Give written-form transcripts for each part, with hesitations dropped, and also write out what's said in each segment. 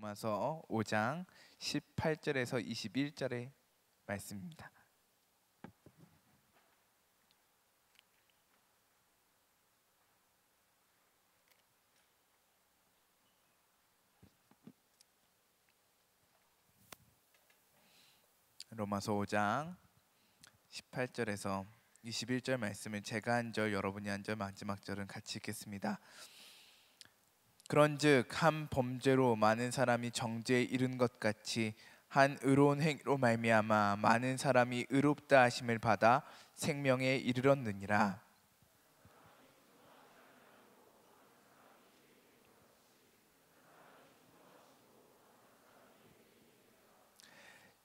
로마서 5장 18절에서 21절의 말씀입니다. 로마서 5장 18절에서 21절 말씀을 제가 한 절, 여러분이 한 절, 마지막 절은 같이 읽겠습니다. 그런즉 한 범죄로 많은 사람이 정죄에 이른 것 같이 한 의로운 행위로 말미암아 많은 사람이 의롭다 하심을 받아 생명에 이르렀느니라.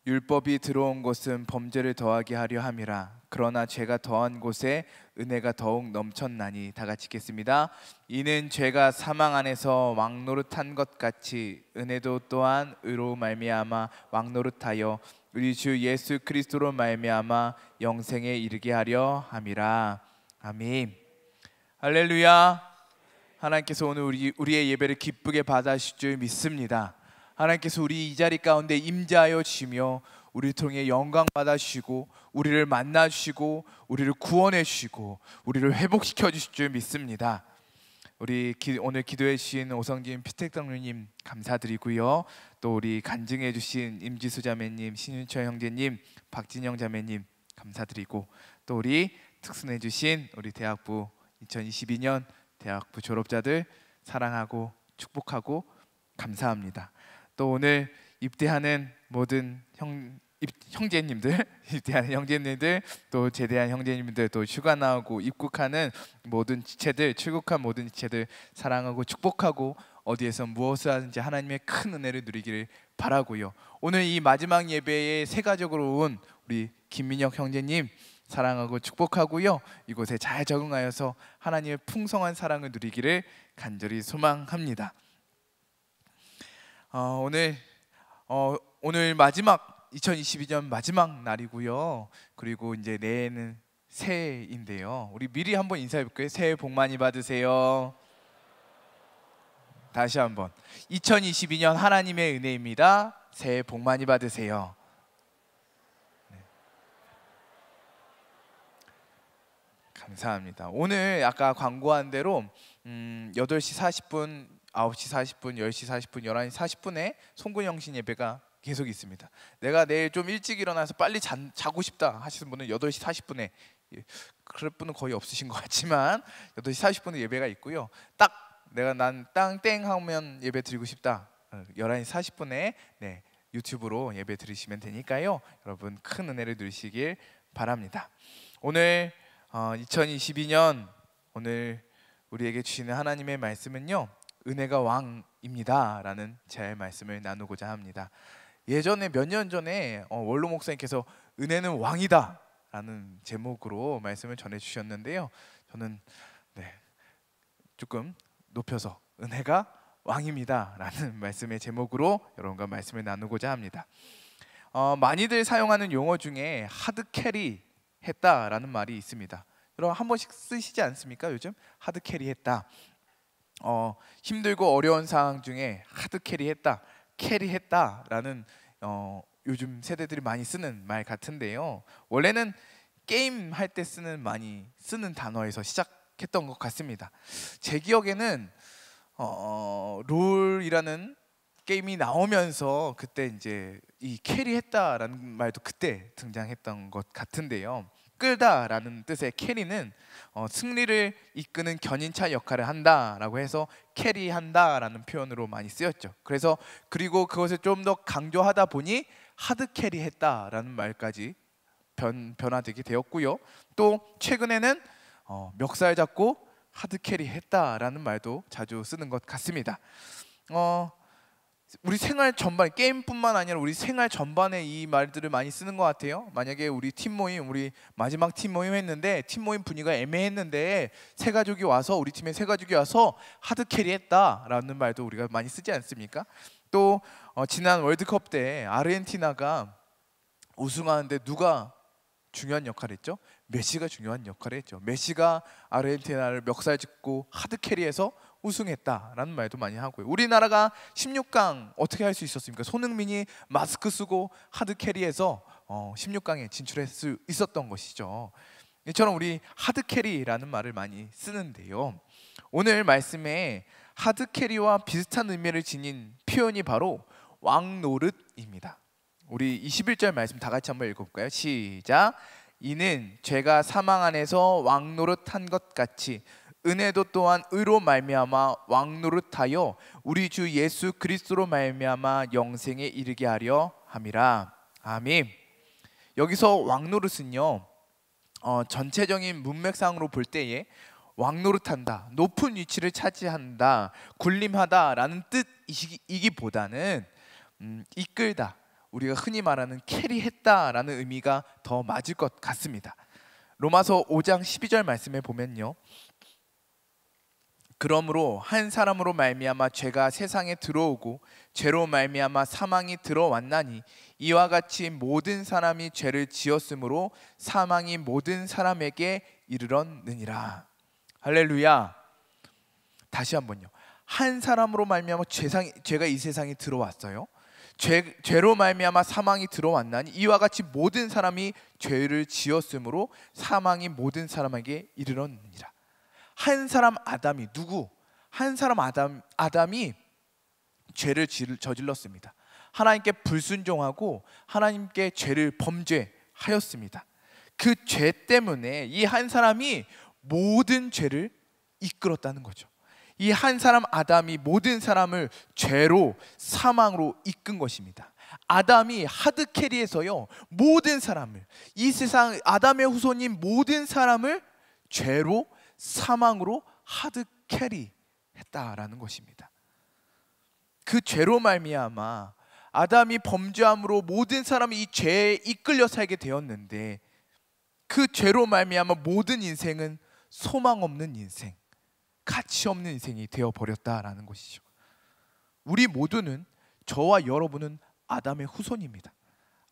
율법이 들어온 곳은 범죄를 더하게 하려 함이라. 그러나 죄가 더한 곳에 은혜가 더욱 넘쳤나니. 다 같이 읽겠습니다. 이는 죄가 사망 안에서 왕노릇한 것 같이 은혜도 또한 의로 말미암아 왕노릇하여 우리 주 예수 그리스도로 말미암아 영생에 이르게 하려 함이라. 아멘. 할렐루야. 하나님께서 오늘 우리의 예배를 기쁘게 받아주실 줄 믿습니다. 하나님께서 우리 이 자리 가운데 임재하여 주시며 우리를 통해 영광 받아주시고 우리를 만나주시고 우리를 구원해 주시고 우리를 회복시켜 주실 줄 믿습니다. 우리 오늘 기도해 주신 오성진 피택장로님 감사드리고요. 또 우리 간증해 주신 임지수 자매님, 신윤철 형제님, 박진영 자매님 감사드리고, 또 우리 특순해 주신 우리 대학부 2022년 대학부 졸업자들 사랑하고 축복하고 감사합니다. 또 오늘 입대하는 모든 형제님들, 입대하는 형제님들, 또 제대한 형제님들, 또 휴가 나오고 입국하는 모든 지체들, 출국한 모든 지체들 사랑하고 축복하고 어디에서 무엇을 하든지 하나님의 큰 은혜를 누리기를 바라고요. 오늘 이 마지막 예배에 새 가족으로 온 우리 김민혁 형제님 사랑하고 축복하고요. 이곳에 잘 적응하여서 하나님의 풍성한 사랑을 누리기를 간절히 소망합니다. 오늘 마지막 2022년 마지막 날이고요. 그리고 이제 내일은 새해인데요. 우리 미리 한번 인사해 볼까요? 새해 복 많이 받으세요. 다시 한번 2022년 하나님의 은혜입니다. 새해 복 많이 받으세요. 네. 감사합니다. 오늘 아까 광고한 대로 8시 40분 9시 40분, 10시 40분, 11시 40분에 송근영신 예배가 계속 있습니다. 내가 내일 좀 일찍 일어나서 빨리 자고 싶다 하시는 분은 8시 40분에, 그럴 분은 거의 없으신 것 같지만 8시 40분에 예배가 있고요. 딱 내가 난 땅땡 하면 예배 드리고 싶다, 11시 40분에 네, 유튜브로 예배 드리시면 되니까요. 여러분 큰 은혜를 누리시길 바랍니다. 오늘 2022년 오늘 우리에게 주시는 하나님의 말씀은요, 은혜가 왕입니다 라는 제 말씀을 나누고자 합니다. 예전에 몇 년 전에 원로 목사님께서 은혜는 왕이다 라는 제목으로 말씀을 전해주셨는데요, 저는 조금 높여서 은혜가 왕입니다 라는 말씀의 제목으로 여러분과 말씀을 나누고자 합니다. 많이들 사용하는 용어 중에 하드캐리 했다라는 말이 있습니다. 여러분 한 번씩 쓰시지 않습니까? 요즘 하드캐리 했다, 힘들고 어려운 상황 중에 하드캐리 했다, 캐리했다 라는 요즘 세대들이 많이 쓰는 말 같은데요, 원래는 게임 할 때 많이 쓰는 단어에서 시작했던 것 같습니다. 제 기억에는 롤이라는 게임이 나오면서 그때 이제 이 캐리했다라는 말도 그때 등장했던 것 같은데요, 끌다라는 뜻의 캐리는 승리를 이끄는 견인차 역할을 한다라고 해서 캐리한다라는 표현으로 많이 쓰였죠. 그리고 그것을 좀 더 강조하다 보니 하드 캐리했다라는 말까지 변화되게 되었고요. 또 최근에는 멱살 잡고 하드 캐리했다라는 말도 자주 쓰는 것 같습니다. 우리 생활 전반, 게임뿐만 아니라 우리 생활 전반에 이 말들을 많이 쓰는 것 같아요. 만약에 우리 팀 모임, 우리 마지막 팀 모임 했는데 팀 모임 분위기가 애매했는데 우리 팀에 세 가족이 와서 하드 캐리했다라는 말도 우리가 많이 쓰지 않습니까? 또 지난 월드컵 때 아르헨티나가 우승하는데 누가 중요한 역할을 했죠? 메시가 중요한 역할을 했죠. 메시가 아르헨티나를 멱살 짚고 하드 캐리해서 우승했다라는 말도 많이 하고요. 우리나라가 16강 어떻게 할 수 있었습니까? 손흥민이 마스크 쓰고 하드캐리해서 16강에 진출할 수 있었던 것이죠. 이처럼 우리 하드캐리라는 말을 많이 쓰는데요, 오늘 말씀에 하드캐리와 비슷한 의미를 지닌 표현이 바로 왕노릇입니다. 우리 21절 말씀 다 같이 한번 읽어볼까요? 시작. 이는 죄가 사망 안에서 왕노릇한 것 같이 은혜도 또한 의로 말미암아 왕노릇하여 우리 주 예수 그리스도로 말미암아 영생에 이르게 하려 함이라. 아멘. 여기서 왕노릇은요, 전체적인 문맥상으로 볼 때에 왕노릇한다, 높은 위치를 차지한다, 군림하다라는 뜻이기보다는 이끌다, 우리가 흔히 말하는 캐리했다라는 의미가 더 맞을 것 같습니다. 로마서 5장 12절 말씀에 보면요, 그러므로 한 사람으로 말미암아 죄가 세상에 들어오고 죄로 말미암아 사망이 들어왔나니 이와 같이 모든 사람이 죄를 지었으므로 사망이 모든 사람에게 이르렀느니라. 할렐루야. 다시 한번요. 한 사람으로 말미암아 죄가 이 세상에 들어왔어요. 죄로 말미암아 사망이 들어왔나니 이와 같이 모든 사람이 죄를 지었으므로 사망이 모든 사람에게 이르렀느니라. 한 사람 아담이 누구? 한 사람 아담이 죄를 저질렀습니다. 하나님께 불순종하고 하나님께 죄를 범죄하였습니다. 그 죄 때문에 이 한 사람이 모든 죄를 이끌었다는 거죠. 이 한 사람 아담이 모든 사람을 죄로 사망으로 이끈 것입니다. 아담이 하드캐리에서요, 모든 사람을, 이 세상 아담의 후손인 모든 사람을 죄로 사망으로 하드캐리했다라는 것입니다. 그 죄로 말미암아 아담이 범죄함으로 모든 사람이 이 죄에 이끌려 살게 되었는데, 그 죄로 말미암아 모든 인생은 소망 없는 인생, 가치 없는 인생이 되어버렸다라는 것이죠. 우리 모두는, 저와 여러분은 아담의 후손입니다.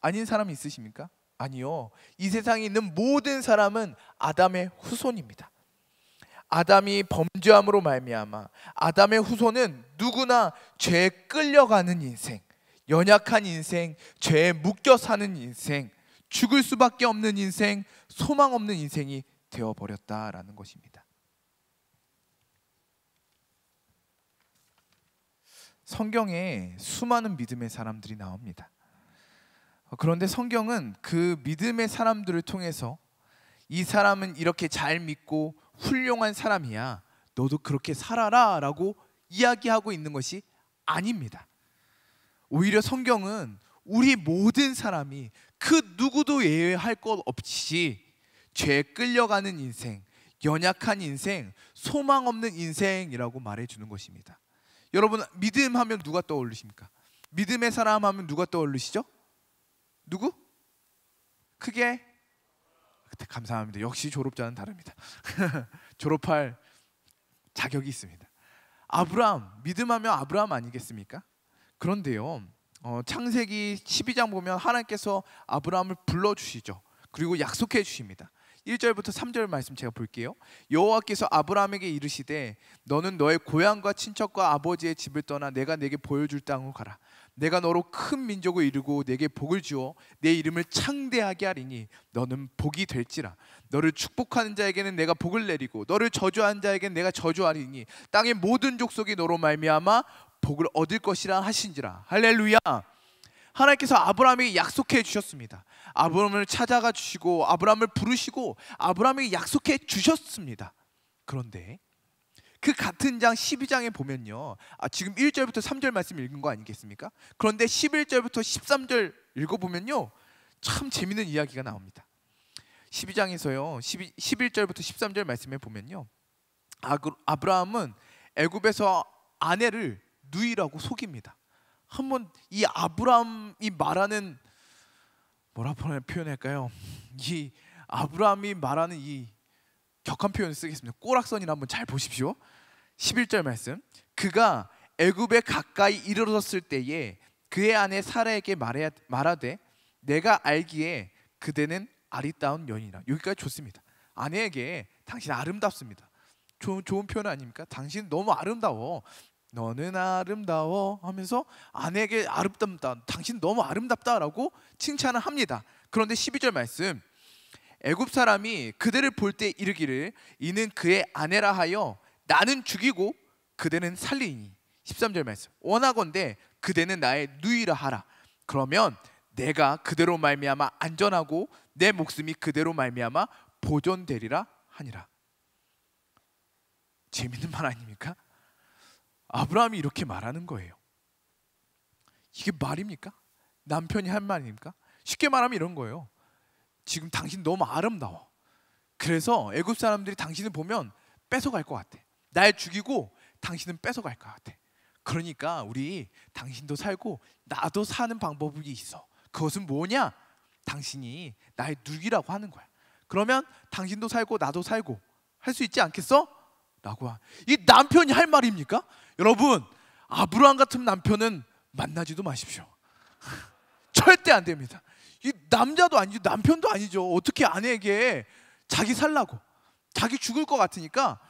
아닌 사람이 있으십니까? 아니요. 이 세상에 있는 모든 사람은 아담의 후손입니다. 아담이 범죄함으로 말미암아 아담의 후손은 누구나 죄에 끌려가는 인생, 연약한 인생, 죄에 묶여 사는 인생, 죽을 수밖에 없는 인생, 소망 없는 인생이 되어버렸다라는 것입니다. 성경에 수많은 믿음의 사람들이 나옵니다. 그런데 성경은 그 믿음의 사람들을 통해서 이 사람은 이렇게 잘 믿고 훌륭한 사람이야, 너도 그렇게 살아라 라고 이야기하고 있는 것이 아닙니다. 오히려 성경은 우리 모든 사람이 그 누구도 예외할 것 없이 죄에 끌려가는 인생, 연약한 인생, 소망 없는 인생이라고 말해주는 것입니다. 여러분, 믿음 하면 누가 떠오르십니까? 믿음의 사람 하면 누가 떠오르시죠? 누구? 크게? 감사합니다. 역시 졸업자는 다릅니다. 졸업할 자격이 있습니다. 아브라함, 믿음하면 아브라함 아니겠습니까? 그런데요, 창세기 12장 보면 하나님께서 아브라함을 불러주시죠. 그리고 약속해 주십니다. 1절부터 3절 말씀 제가 볼게요. 여호와께서 아브라함에게 이르시되 너는 너의 고향과 친척과 아버지의 집을 떠나 내가 내게 보여줄 땅으로 가라. 내가 너로 큰 민족을 이루고 내게 복을 주어 내 이름을 창대하게 하리니 너는 복이 될지라. 너를 축복하는 자에게는 내가 복을 내리고 너를 저주하는 자에게는 내가 저주하리니 땅의 모든 족속이 너로 말미암아 복을 얻을 것이라 하신지라. 할렐루야. 하나님께서 아브라함에게 약속해 주셨습니다. 아브라함을 찾아가 주시고 아브라함을 부르시고 아브라함에게 약속해 주셨습니다. 그런데 그 같은 장 12장에 보면요, 지금 1절부터 3절 말씀 읽은 거 아니겠습니까? 그런데 11절부터 13절 읽어보면요, 참 재밌는 이야기가 나옵니다. 12장에서요 11절부터 13절 말씀에 보면요, 아브라함은 애굽에서 아내를 누이라고 속입니다. 한번 이 아브라함이 말하는, 뭐라고 표현할까요? 이 아브라함이 말하는 이 격한 표현을 쓰겠습니다. 꼬락선이나 한번 잘 보십시오. 11절 말씀. 그가 애굽에 가까이 이르렀을 때에 그의 아내 사라에게 말하되 내가 알기에 그대는 아리따운 여인이라. 여기까지 좋습니다. 아내에게 당신 아름답습니다, 좋은 표현 아닙니까? 당신 너무 아름다워. 너는 아름다워 하면서 아내에게 아름답다, 당신 너무 아름답다라고 칭찬을 합니다. 그런데 12절 말씀, 애굽 사람이 그대를 볼 때 이르기를 이는 그의 아내라 하여 나는 죽이고 그대는 살리니. 13절 말씀, 원하건대 그대는 나의 누이라 하라. 그러면 내가 그대로 말미암아 안전하고 내 목숨이 그대로 말미암아 보존되리라 하니라. 재밌는 말 아닙니까? 아브라함이 이렇게 말하는 거예요. 이게 말입니까? 남편이 한 말입니까? 쉽게 말하면 이런 거예요. 지금 당신 너무 아름다워. 그래서 애굽 사람들이 당신을 보면 뺏어갈 것 같아. 날 죽이고 당신은 뺏어갈 것 같아. 그러니까 우리 당신도 살고 나도 사는 방법이 있어. 그것은 뭐냐? 당신이 나의 누이라고 하는 거야. 그러면 당신도 살고 나도 살고 할 수 있지 않겠어? 라고. 이 남편이 할 말입니까? 여러분, 아브라함 같은 남편은 만나지도 마십시오. 절대 안 됩니다. 이 남자도 아니죠, 남편도 아니죠. 어떻게 아내에게 자기 살라고, 자기 죽을 것 같으니까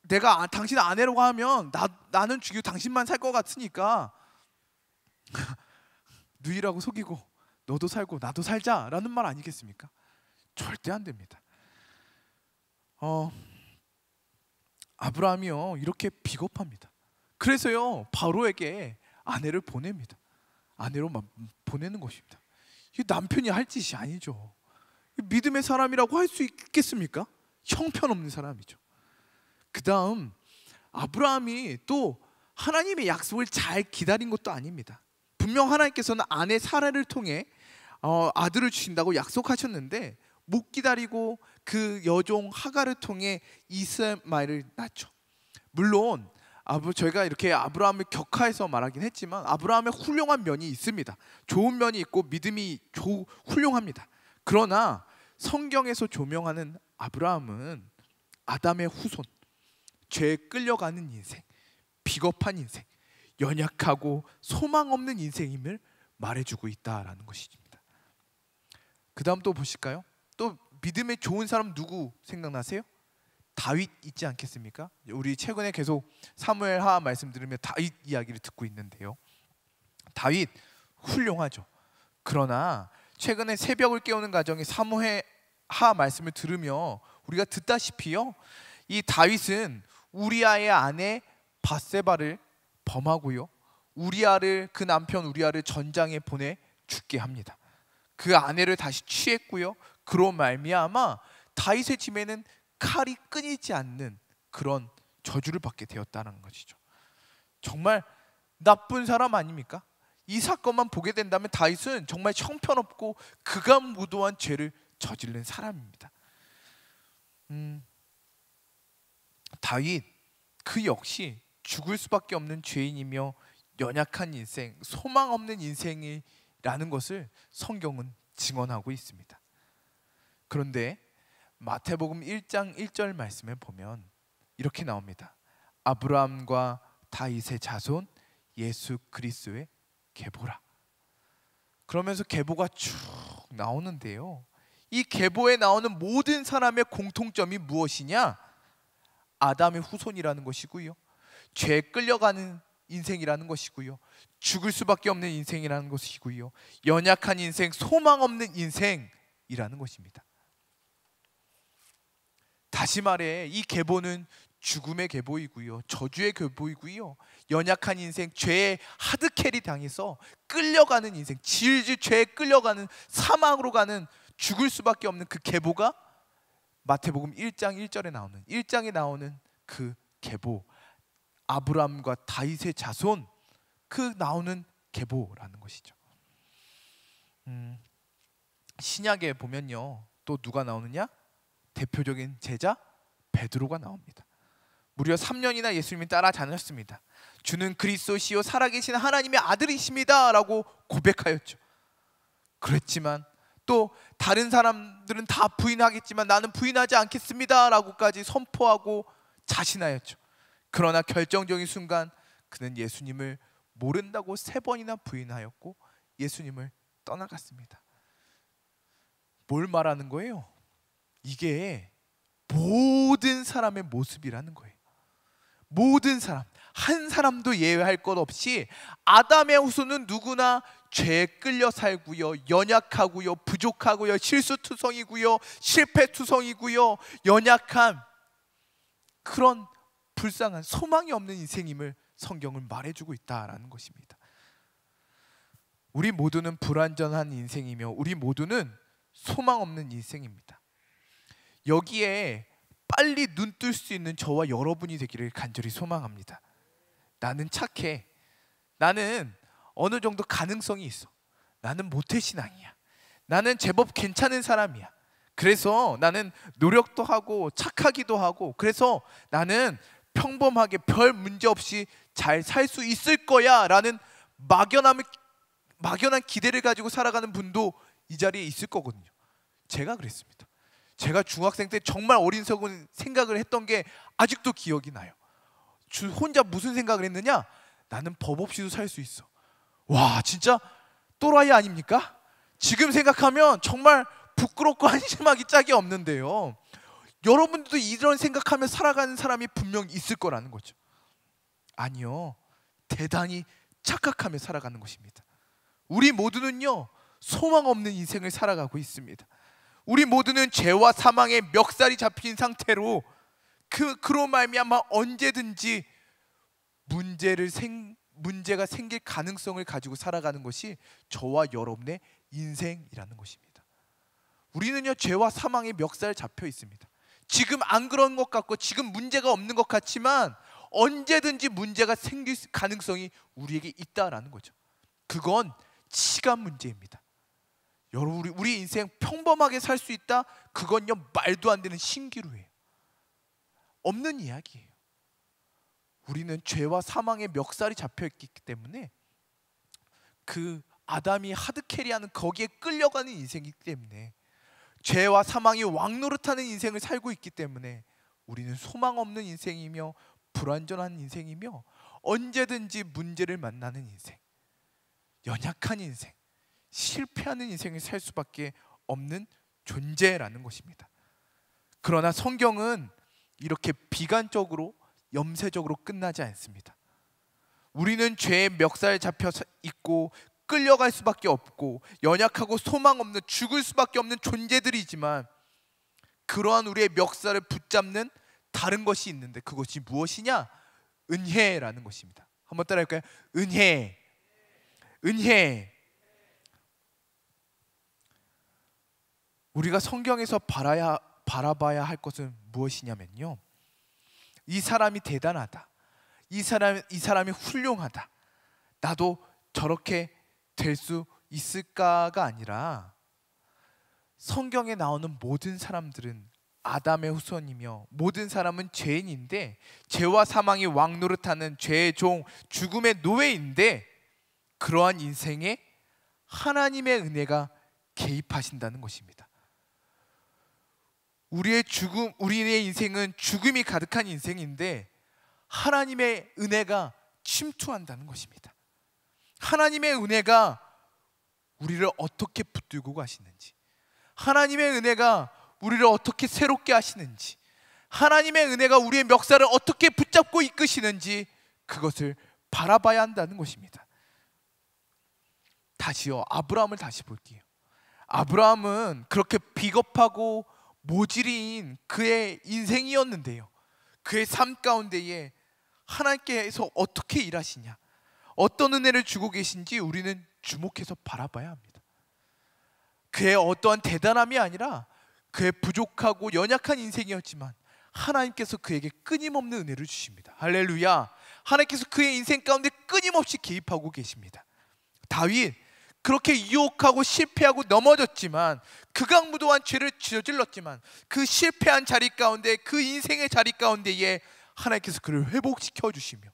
내가 당신 아내라고 하면 나는 죽이고 당신만 살 것 같으니까 누이라고 속이고 너도 살고 나도 살자라는 말 아니겠습니까? 절대 안 됩니다. 아브라함이요 이렇게 비겁합니다. 그래서요 바로에게 아내를 보냅니다. 아내로 보내는 것입니다. 이 남편이 할 짓이 아니죠. 믿음의 사람이라고 할 수 있겠습니까? 형편없는 사람이죠. 그 다음 아브라함이 또 하나님의 약속을 잘 기다린 것도 아닙니다. 분명 하나님께서는 아내 사라를 통해 아들을 주신다고 약속하셨는데 못 기다리고 그 여종 하갈을 통해 이스마엘을 낳죠. 물론 저희가 이렇게 아브라함을 격하해서 말하긴 했지만 아브라함의 훌륭한 면이 있습니다. 좋은 면이 있고 믿음이 훌륭합니다. 그러나 성경에서 조명하는 아브라함은 아담의 후손, 죄에 끌려가는 인생, 비겁한 인생, 연약하고 소망 없는 인생임을 말해주고 있다라는 것입니다. 그 다음 또 보실까요? 또 믿음의 좋은 사람 누구 생각나세요? 다윗 있지 않겠습니까? 우리 최근에 계속 사무엘하 말씀 들으며 다윗 이야기를 듣고 있는데요. 다윗 훌륭하죠. 그러나 최근에 새벽을 깨우는 가정의 사무엘하 말씀을 들으며 우리가 듣다시피요, 이 다윗은 우리아의 아내 밧세바를 범하고요, 그 남편 우리아를 전장에 보내 죽게 합니다. 그 아내를 다시 취했고요, 그로 말미암아 다윗의 집에는 칼이 끊이지 않는 그런 저주를 받게 되었다는 것이죠. 정말 나쁜 사람 아닙니까? 이 사건만 보게 된다면 다윗은 정말 형편없고 극악무도한 죄를 저지른 사람입니다. 다윗 그 역시 죽을 수밖에 없는 죄인이며 연약한 인생, 소망 없는 인생이라는 것을 성경은 증언하고 있습니다. 그런데 마태복음 1장 1절 말씀에 보면 이렇게 나옵니다. 아브라함과 다윗의 자손 예수 그리스도의 계보라. 그러면서 계보가 쭉 나오는데요, 이 계보에 나오는 모든 사람의 공통점이 무엇이냐? 아담의 후손이라는 것이고요, 죄에 끌려가는 인생이라는 것이고요, 죽을 수밖에 없는 인생이라는 것이고요, 연약한 인생, 소망 없는 인생이라는 것입니다. 다시 말해 이 계보는 죽음의 계보이고요, 저주의 계보이고요, 연약한 인생, 죄에 하드캐리 당해서 끌려가는 인생, 질질 죄에 끌려가는 사망으로 가는 죽을 수밖에 없는 그 계보가 마태복음 1장 1절에 나오는 1장에 나오는 그 계보, 아브라함과 다윗의 자손, 그 나오는 계보라는 것이죠. 신약에 보면요 또 누가 나오느냐? 대표적인 제자 베드로가 나옵니다. 무려 3년이나 예수님이 따라 다녔습니다. 주는 그리스도시요 살아계신 하나님의 아들이십니다 라고 고백하였죠. 그랬지만 또 다른 사람들은 다 부인하겠지만 나는 부인하지 않겠습니다 라고까지 선포하고 자신하였죠. 그러나 결정적인 순간 그는 예수님을 모른다고 3번이나 부인하였고 예수님을 떠나갔습니다. 뭘 말하는 거예요? 이게 모든 사람의 모습이라는 거예요. 모든 사람, 한 사람도 예외할 것 없이 아담의 후손은 누구나 죄에 끌려 살고요, 연약하고요, 부족하고요, 실수투성이고요, 실패투성이고요, 연약한 그런 불쌍한 소망이 없는 인생임을 성경은 말해주고 있다라는 것입니다. 우리 모두는 불완전한 인생이며 우리 모두는 소망 없는 인생입니다. 여기에 빨리 눈 뜰 수 있는 저와 여러분이 되기를 간절히 소망합니다. 나는 착해. 나는 어느 정도 가능성이 있어. 나는 모태신앙이야. 나는 제법 괜찮은 사람이야. 그래서 나는 노력도 하고 착하기도 하고, 그래서 나는 평범하게 별 문제 없이 잘 살 수 있을 거야 라는 막연한 기대를 가지고 살아가는 분도 이 자리에 있을 거거든요. 제가 그랬습니다. 제가 중학생 때 정말 어리석은 생각을 했던 게 아직도 기억이 나요. 혼자 무슨 생각을 했느냐? 나는 법 없이도 살 수 있어. 와, 진짜 또라이 아닙니까? 지금 생각하면 정말 부끄럽고 한심하기 짝이 없는데요, 여러분들도 이런 생각하며 살아가는 사람이 분명 있을 거라는 거죠. 아니요, 대단히 착각하며 살아가는 것입니다. 우리 모두는요, 소망 없는 인생을 살아가고 있습니다. 우리 모두는 죄와 사망의 멱살이 잡힌 상태로 그로 말미암아 언제든지 문제가 생길 가능성을 가지고 살아가는 것이 저와 여러분의 인생이라는 것입니다. 우리는요, 죄와 사망의 멱살에 잡혀 있습니다. 지금 안 그런 것 같고 지금 문제가 없는 것 같지만 언제든지 문제가 생길 가능성이 우리에게 있다라는 거죠. 그건 시간 문제입니다. 여러분, 우리 인생 평범하게 살 수 있다? 그건요, 말도 안 되는 신기루예요. 없는 이야기예요. 우리는 죄와 사망의 멱살이 잡혀있기 때문에 그 아담이 하드캐리하는 거기에 끌려가는 인생이기 때문에, 죄와 사망이 왕노릇하는 인생을 살고 있기 때문에 우리는 소망 없는 인생이며 불완전한 인생이며 언제든지 문제를 만나는 인생, 연약한 인생, 실패하는 인생을 살 수밖에 없는 존재라는 것입니다. 그러나 성경은 이렇게 비관적으로 염세적으로 끝나지 않습니다. 우리는 죄의 멱살에 잡혀 있고 끌려갈 수밖에 없고 연약하고 소망 없는, 죽을 수밖에 없는 존재들이지만, 그러한 우리의 멱살을 붙잡는 다른 것이 있는데 그것이 무엇이냐? 은혜라는 것입니다. 한번 따라할까요? 은혜. 은혜. 우리가 성경에서 바라봐야 할 것은 무엇이냐면요, 이 사람이 대단하다, 이 사람이 훌륭하다, 나도 저렇게 될 수 있을까가 아니라, 성경에 나오는 모든 사람들은 아담의 후손이며 모든 사람은 죄인인데, 죄와 사망이 왕노릇하는 죄의 종, 죽음의 노예인데, 그러한 인생에 하나님의 은혜가 개입하신다는 것입니다. 우리의 인생은 죽음이 가득한 인생인데 하나님의 은혜가 침투한다는 것입니다. 하나님의 은혜가 우리를 어떻게 붙들고 가시는지, 하나님의 은혜가 우리를 어떻게 새롭게 하시는지, 하나님의 은혜가 우리의 멱살을 어떻게 붙잡고 이끄시는지, 그것을 바라봐야 한다는 것입니다. 다시요, 아브라함을 다시 볼게요. 아브라함은 그렇게 비겁하고 모질인 그의 인생이었는데요, 그의 삶 가운데에 하나님께서 어떻게 일하시냐, 어떤 은혜를 주고 계신지 우리는 주목해서 바라봐야 합니다. 그의 어떠한 대단함이 아니라 그의 부족하고 연약한 인생이었지만 하나님께서 그에게 끊임없는 은혜를 주십니다. 할렐루야. 하나님께서 그의 인생 가운데 끊임없이 개입하고 계십니다. 다윗, 그렇게 유혹하고 실패하고 넘어졌지만, 극악무도한 죄를 저질렀지만 그 실패한 자리 가운데, 그 인생의 자리 가운데에 하나님께서 그를 회복시켜 주시며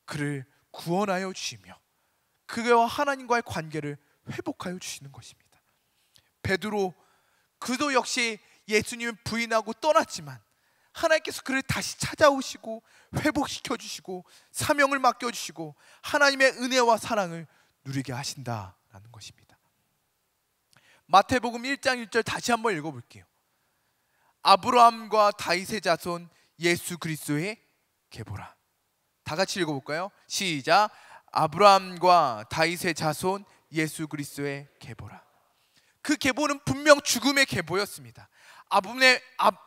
그를 구원하여 주시며 그와 하나님과의 관계를 회복하여 주시는 것입니다. 베드로, 그도 역시 예수님을 부인하고 떠났지만 하나님께서 그를 다시 찾아오시고 회복시켜 주시고 사명을 맡겨주시고 하나님의 은혜와 사랑을 누리게 하신다라는 것입니다. 마태복음 1장 1절 다시 한번 읽어볼게요. 아브라함과 다윗의 자손 예수 그리스도의 계보라. 다 같이 읽어볼까요? 시작. 아브라함과 다윗의 자손 예수 그리스도의 계보라. 그 계보는 분명 죽음의 계보였습니다.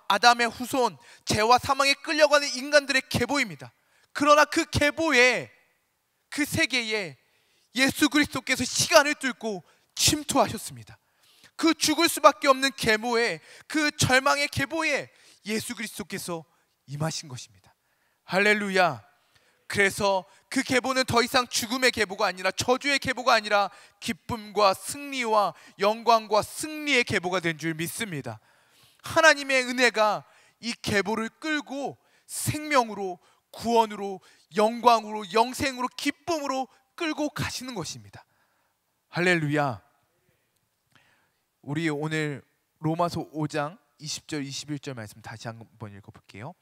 아담의 후손, 죄와 사망에 끌려가는 인간들의 계보입니다. 그러나 그 계보에, 그 세계에 예수 그리스도께서 시간을 뚫고 침투하셨습니다. 그 죽을 수밖에 없는 계보에, 그 절망의 계보에 예수 그리스도께서 임하신 것입니다. 할렐루야. 그래서 그 계보는 더 이상 죽음의 계보가 아니라, 저주의 계보가 아니라 기쁨과 승리와 영광과 승리의 계보가 된 줄 믿습니다. 하나님의 은혜가 이 계보를 끌고 생명으로, 구원으로, 영광으로, 영생으로, 기쁨으로 끌고 가시는 것입니다. 할렐루야. 우리 오늘 로마서 5장 20절 21절 말씀 다시 한번 읽어볼게요.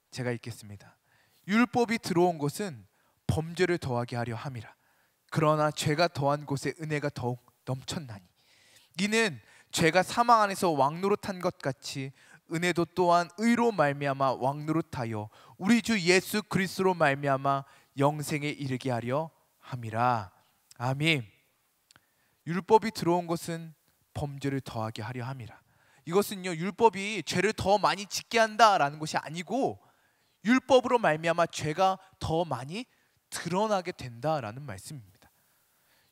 제가 읽겠습니다. 율법이 들어온 것은 범죄를 더하게 하려 함이라. 그러나 죄가 더한 곳에 은혜가 더욱 넘쳤나니, 이는 죄가 사망 안에서 왕노릇한 것 같이 은혜도 또한 의로 말미암아 왕노릇하여 우리 주 예수 그리스도로 말미암아 영생에 이르게 하려 함이라. 아멘. 율법이 들어온 것은 범죄를 더하게 하려 함이라. 이것은요, 율법이 죄를 더 많이 짓게 한다라는 것이 아니고, 율법으로 말미암아 죄가 더 많이 드러나게 된다라는 말씀입니다.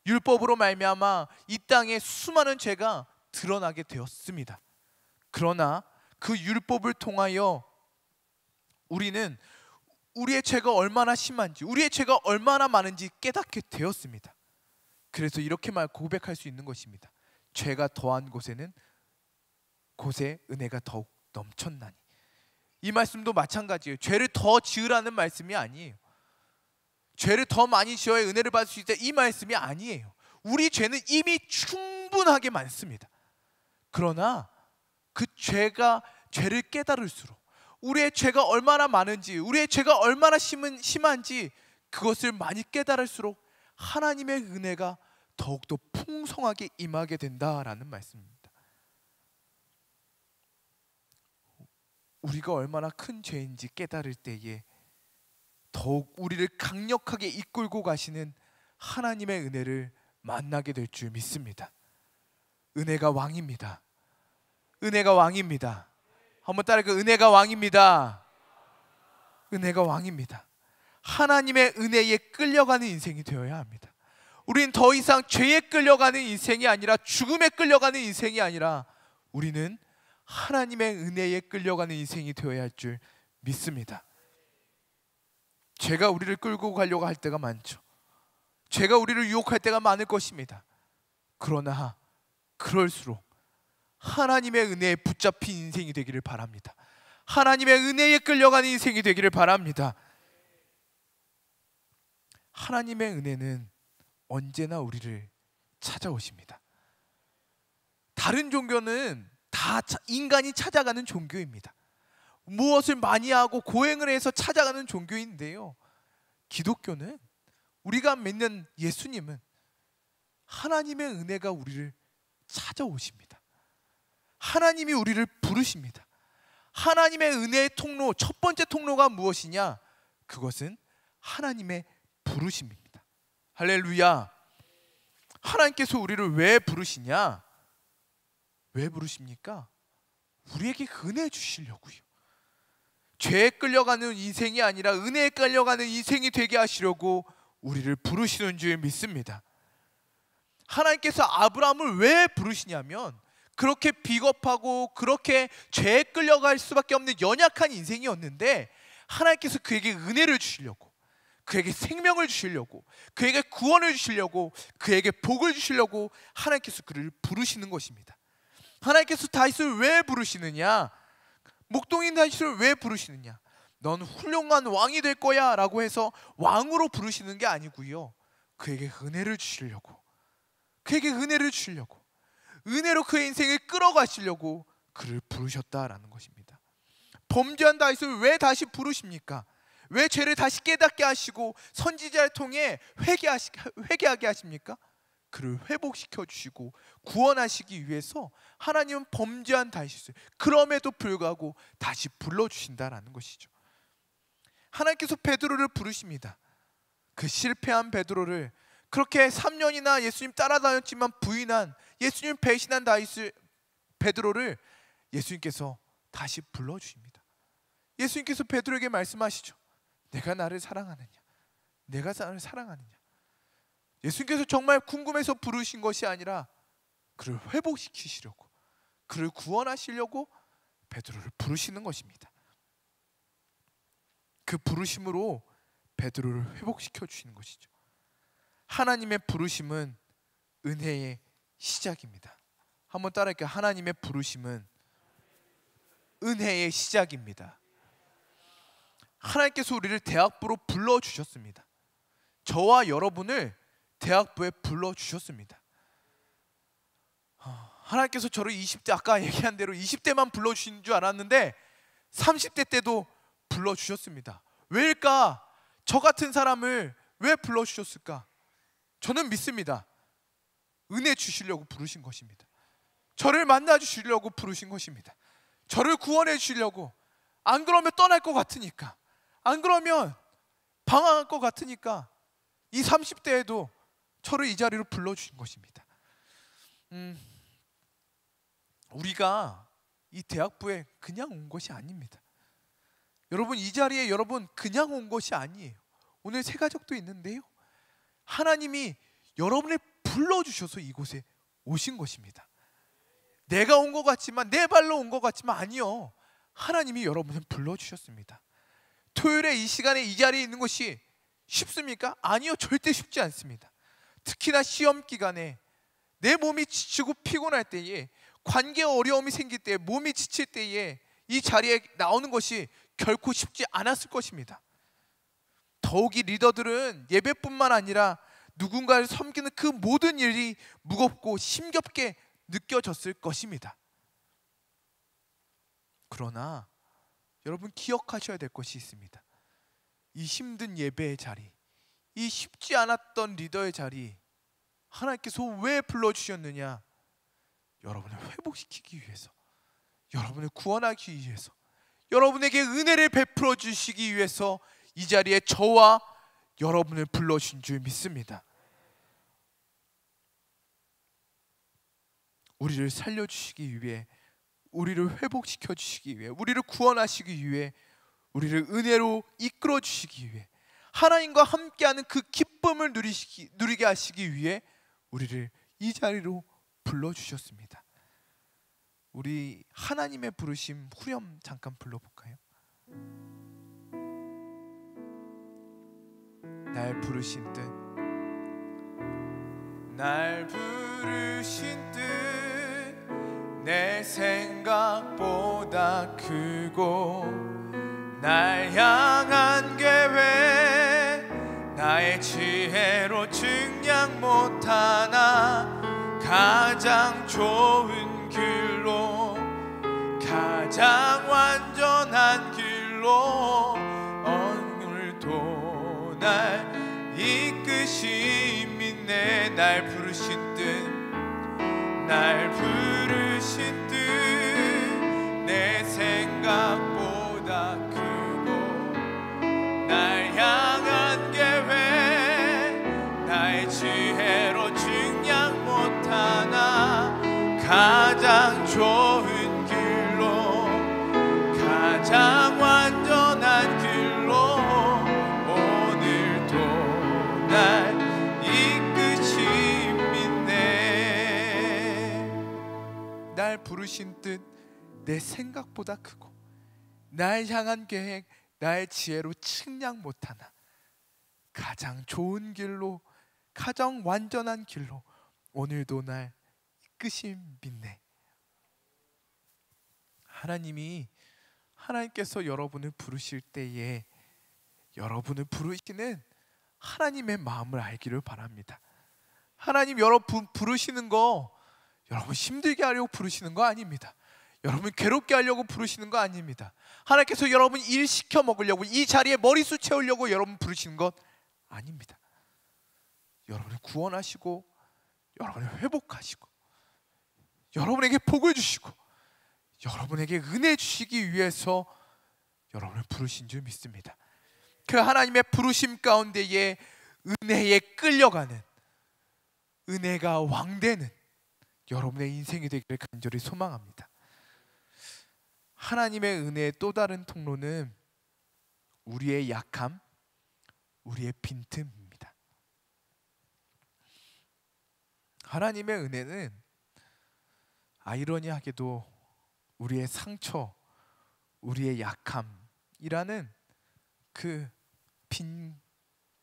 율법으로 말미암아 이 땅에 수많은 죄가 드러나게 되었습니다. 그러나 그 율법을 통하여 우리는 우리의 죄가 얼마나 심한지, 우리의 죄가 얼마나 많은지 깨닫게 되었습니다. 그래서 이렇게 고백할 수 있는 것입니다. 죄가 더한 곳에 은혜가 더욱 넘쳤나니. 이 말씀도 마찬가지예요. 죄를 더 지으라는 말씀이 아니에요. 죄를 더 많이 지어야 은혜를 받을 수 있다, 이 말씀이 아니에요. 우리 죄는 이미 충분하게 많습니다. 그러나 그 죄를 깨달을수록, 우리의 죄가 얼마나 많은지, 우리의 죄가 얼마나 심한지 그것을 많이 깨달을수록 하나님의 은혜가 더욱더 풍성하게 임하게 된다라는 말씀입니다. 우리가 얼마나 큰 죄인지 깨달을 때에 더욱 우리를 강력하게 이끌고 가시는 하나님의 은혜를 만나게 될 줄 믿습니다. 은혜가 왕입니다. 은혜가 왕입니다. 한번 따라해볼까요? 은혜가 왕입니다. 은혜가 왕입니다. 하나님의 은혜에 끌려가는 인생이 되어야 합니다. 우리는 더 이상 죄에 끌려가는 인생이 아니라, 죽음에 끌려가는 인생이 아니라, 우리는 하나님의 은혜에 끌려가는 인생이 되어야 할 줄 믿습니다. 죄가 우리를 끌고 가려고 할 때가 많죠. 죄가 우리를 유혹할 때가 많을 것입니다. 그러나 그럴수록 하나님의 은혜에 붙잡힌 인생이 되기를 바랍니다. 하나님의 은혜에 끌려가는 인생이 되기를 바랍니다. 하나님의 은혜는 언제나 우리를 찾아오십니다. 다른 종교는 다 인간이 찾아가는 종교입니다. 무엇을 많이 하고 고행을 해서 찾아가는 종교인데요, 기독교는, 우리가 믿는 예수님은 하나님의 은혜가 우리를 찾아오십니다. 하나님이 우리를 부르십니다. 하나님의 은혜의 통로, 첫 번째 통로가 무엇이냐? 그것은 하나님의 부르심입니다. 할렐루야. 하나님께서 우리를 왜 부르시냐? 왜 부르십니까? 우리에게 은혜 주시려고요. 죄에 끌려가는 인생이 아니라 은혜에 끌려가는 인생이 되게 하시려고 우리를 부르시는 줄 믿습니다. 하나님께서 아브라함을 왜 부르시냐면, 그렇게 비겁하고 그렇게 죄에 끌려갈 수밖에 없는 연약한 인생이었는데, 하나님께서 그에게 은혜를 주시려고, 그에게 생명을 주시려고, 그에게 구원을 주시려고, 그에게 복을 주시려고 하나님께서 그를 부르시는 것입니다. 하나님께서 다윗을 왜 부르시느냐? 목동인 다윗을 왜 부르시느냐? 넌 훌륭한 왕이 될 거야 라고 해서 왕으로 부르시는 게 아니고요, 그에게 은혜를 주시려고, 그에게 은혜를 주시려고, 은혜로 그의 인생을 끌어가시려고 그를 부르셨다라는 것입니다. 범죄한 다윗을 왜 다시 부르십니까? 왜 죄를 다시 깨닫게 하시고 선지자를 통해 회개하게 하십니까? 그를 회복시켜 주시고 구원하시기 위해서 하나님은 범죄한 다윗을 그럼에도 불구하고 다시 불러주신다라는 것이죠. 하나님께서 베드로를 부르십니다. 그 실패한 베드로를, 그렇게 3년이나 예수님 따라다녔지만 부인한, 예수님 배신한 베드로를 예수님께서 다시 불러주십니다. 예수님께서 베드로에게 말씀하시죠. 내가 나를 사랑하느냐? 내가 나를 사랑하느냐? 예수님께서 정말 궁금해서 부르신 것이 아니라 그를 회복시키시려고, 그를 구원하시려고 베드로를 부르시는 것입니다. 그 부르심으로 베드로를 회복시켜 주시는 것이죠. 하나님의 부르심은 은혜의 시작입니다. 한번 따라할게요. 하나님의 부르심은 은혜의 시작입니다. 하나님께서 우리를 대학부로 불러주셨습니다. 저와 여러분을 대학부에 불러주셨습니다. 하나님께서 저를 20대, 아까 얘기한 대로 20대만 불러주신 줄 알았는데 30대 때도 불러주셨습니다. 왜일까? 저 같은 사람을 왜 불러주셨을까? 저는 믿습니다. 은혜 주시려고 부르신 것입니다. 저를 만나 주시려고 부르신 것입니다. 저를 구원해 주시려고. 안 그러면 떠날 것 같으니까, 안 그러면 방황할 것 같으니까 이 30대에도 저를 이 자리로 불러주신 것입니다. 우리가 이 대학부에 그냥 온 것이 아닙니다. 여러분, 이 자리에 여러분 그냥 온 것이 아니에요. 오늘 새가족도 있는데요, 하나님이 여러분을 불러주셔서 이곳에 오신 것입니다. 내가 온 것 같지만, 내 발로 온 것 같지만 아니요, 하나님이 여러분을 불러주셨습니다. 토요일에 이 시간에 이 자리에 있는 것이 쉽습니까? 아니요, 절대 쉽지 않습니다. 특히나 시험 기간에 내 몸이 지치고 피곤할 때에, 관계 어려움이 생길 때, 몸이 지칠 때에 이 자리에 나오는 것이 결코 쉽지 않았을 것입니다. 더욱이 리더들은 예배뿐만 아니라 누군가를 섬기는 그 모든 일이 무겁고 힘겹게 느껴졌을 것입니다. 그러나 여러분 기억하셔야 될 것이 있습니다. 이 힘든 예배의 자리, 이 쉽지 않았던 리더의 자리, 하나님께서 왜 불러주셨느냐? 여러분을 회복시키기 위해서, 여러분을 구원하기 위해서, 여러분에게 은혜를 베풀어 주시기 위해서 이 자리에 저와 여러분을 불러주신 줄 믿습니다. 우리를 살려주시기 위해, 우리를 회복시켜 주시기 위해, 우리를 구원하시기 위해, 우리를 은혜로 이끌어 주시기 위해, 하나님과 함께하는 그 기쁨을 누리게 하시기 위해 우리를 이 자리로 불러주셨습니다. 우리 하나님의 부르심 후렴 잠깐 불러볼까요? 날 부르신 뜻, 날 부르신 뜻, 내 생각보다 크고 날 향한 계획, 나의 지혜로 증량 못하나 가장 좋은 길로, 가장 완전한 길로 오늘도 날 이끄심 있네. 날 부르신 뜻, 날 부르신 뜻, 내 생각보다 크고 날 향한 계획, 나의 지혜로 증량 못하나 가장 좋은 길로, 가장 완전한 길로 오늘도 날 이끄심 있네. 날 부르신 뜻, 내 생각보다 크고 날 향한 계획, 나의 지혜로 측량 못하나 가장 좋은 길로, 가장 완전한 길로 오늘도 날 이끄심 믿네. 하나님께서 여러분을 부르실 때에 여러분을 부르시는 하나님의 마음을 알기를 바랍니다. 하나님 여러분 부르시는 거 여러분 힘들게 하려고 부르시는 거 아닙니다. 여러분 괴롭게 하려고 부르시는 거 아닙니다. 하나님께서 여러분 일 시켜 먹으려고, 이 자리에 머리수 채우려고 여러분 부르시는 것 아닙니다. 여러분을 구원하시고 여러분을 회복하시고 여러분에게 복을 주시고 여러분에게 은혜 주시기 위해서 여러분을 부르신 줄 믿습니다. 그 하나님의 부르심 가운데에 은혜에 끌려가는, 은혜가 왕되는 여러분의 인생이 되기를 간절히 소망합니다. 하나님의 은혜의 또 다른 통로는 우리의 약함, 우리의 빈틈입니다. 하나님의 은혜는 아이러니하게도 우리의 상처, 우리의 약함이라는 그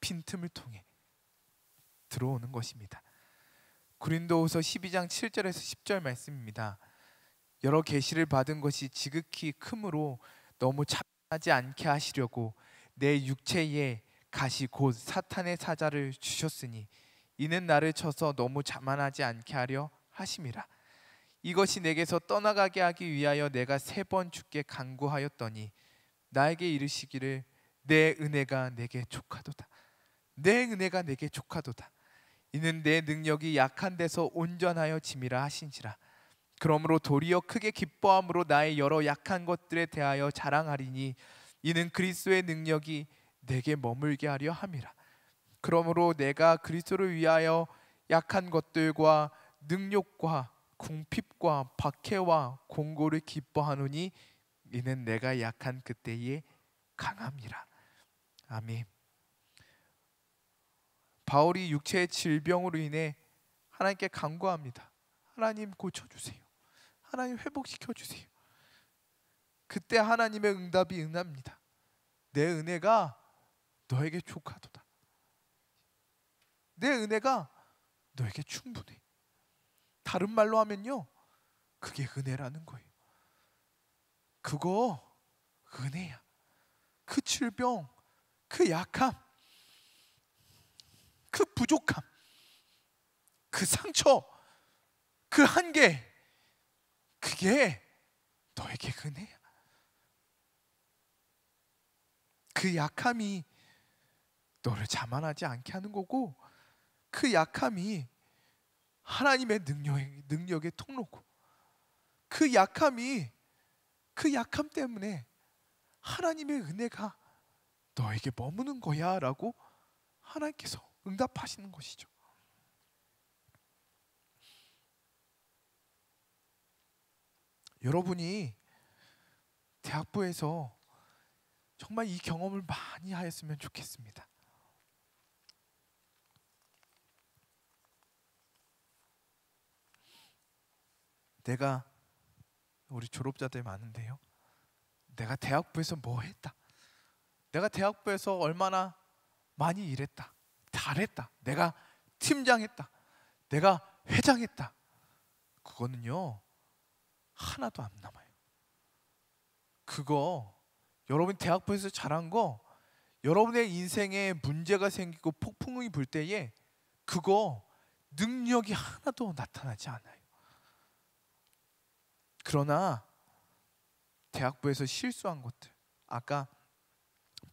빈틈을 통해 들어오는 것입니다. 고린도후서 12장 7절에서 10절 말씀입니다. 여러 계시를 받은 것이 지극히 크므로 너무 참하지 않게 하시려고 내 육체에 가시 곧 사탄의 사자를 주셨으니 이는 나를 쳐서 너무 자만하지 않게 하려 하심이라. 이것이 내게서 떠나가게 하기 위하여 내가 3번 주께 간구하였더니 나에게 이르시기를 내 은혜가 내게 족하도다. 내 은혜가 내게 족하도다. 이는 내 능력이 약한 데서 온전하여 짐이라 하신지라. 그러므로 도리어 크게 기뻐함으로 나의 여러 약한 것들에 대하여 자랑하리니 이는 그리스도의 능력이 내게 머물게 하려 함이라. 그러므로 내가 그리스도를 위하여 약한 것들과 능욕과 궁핍과 박해와 공고를 기뻐하노니 이는 내가 약한 그때에 강함이라. 아멘. 바울이 육체의 질병으로 인해 하나님께 간구합니다. 하나님 고쳐주세요. 하나님 회복시켜주세요. 그때 하나님의 응답이 응합니다. 내 은혜가 너에게 족하도다. 내 은혜가 너에게 충분해. 다른 말로 하면요, 그게 은혜라는 거예요. 그거 은혜야. 그 질병, 그 약함, 그 부족함, 그 상처, 그 한계, 그게 너에게 은혜야. 그 약함이 너를 자만하지 않게 하는 거고, 그 약함이 하나님의 능력의 통로고, 그 약함이, 그 약함 때문에 하나님의 은혜가 너에게 머무는 거야 라고 하나님께서 응답하시는 것이죠. 여러분이 대학부에서 정말 이 경험을 많이 하였으면 좋겠습니다. 내가, 우리 졸업자들 많은데요, 내가 대학부에서 뭐 했다, 내가 대학부에서 얼마나 많이 일했다, 잘했다, 내가 팀장했다, 내가 회장했다, 그거는요 하나도 안 남아요. 그거 여러분 대학부에서 잘한 거, 여러분의 인생에 문제가 생기고 폭풍이 불 때에 그거 능력이 하나도 나타나지 않아요. 그러나 대학부에서 실수한 것들, 아까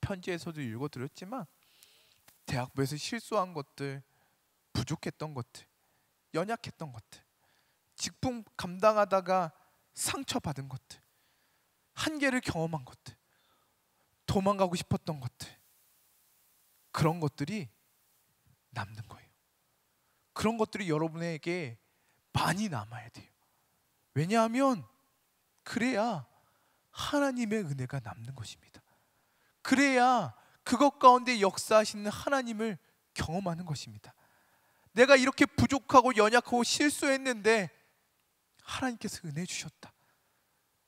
편지에서도 읽어드렸지만 대학부에서 실수한 것들, 부족했던 것들, 연약했던 것들, 직분 감당하다가 상처받은 것들, 한계를 경험한 것들, 도망가고 싶었던 것들, 그런 것들이 남는 거예요. 그런 것들이 여러분에게 많이 남아야 돼요. 왜냐하면 그래야 하나님의 은혜가 남는 것입니다. 그래야 그것 가운데 역사하시는 하나님을 경험하는 것입니다. 내가 이렇게 부족하고 연약하고 실수했는데 하나님께서 은혜 주셨다.